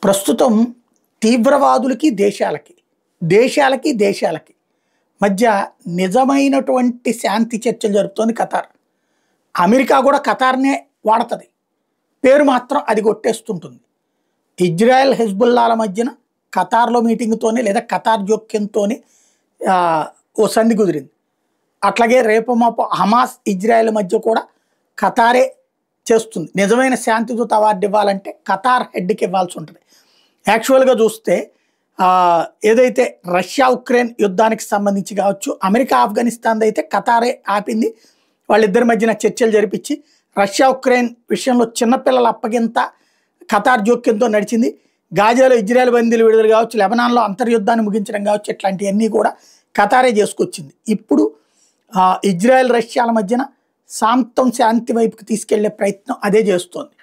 ప్రస్తుతం తీవ్రవాదులకి దేశాలకి మధ్య నిజమైనటువంటి శాంతి చర్చలు జరుపుతోంది ఖతార్. అమెరికా కూడా ఖతార్నే వాడుతుంది, పేరు మాత్రం అది కొట్టేస్తుంటుంది. ఇజ్రాయెల్ హెజ్బుల్లాల మధ్యన ఖతార్లో మీటింగ్తోనే లేదా ఖతార్ జోక్యంతోనే ఓ సంధి కుదిరింది. అట్లాగే రేపు మాపు హమాస్ ఇజ్రాయెల్ మధ్య కూడా ఖతారే చేస్తుంది. నిజమైన శాంతిదూత అవార్డు ఇవ్వాలంటే ఖతార్ హెడ్కి ఇవ్వాల్సి ఉంటుంది. యాక్చువల్గా చూస్తే ఏదైతే రష్యా ఉక్రెయిన్ యుద్ధానికి సంబంధించి కావచ్చు, అమెరికా ఆఫ్ఘనిస్తాన్ అయితే ఖతారే ఆపింది. వాళ్ళిద్దరి మధ్యన చర్చలు జరిపించి రష్యా ఉక్రెయిన్ విషయంలో చిన్నపిల్లల అప్పగింత ఖతార్ జోక్యంతో నడిచింది. గాజాలో ఇజ్రాయెల్ బందీలు విడుదల కావచ్చు, లెబనాన్లో అంతర్యుద్ధాన్ని ముగించడం కావచ్చు, ఇట్లాంటివన్నీ కూడా ఖతారే చేసుకొచ్చింది. ఇప్పుడు ఇజ్రాయెల్ రష్యాల మధ్యన శాంతి వైపుకి తీసుకెళ్లే ప్రయత్నం అదే చేస్తోంది.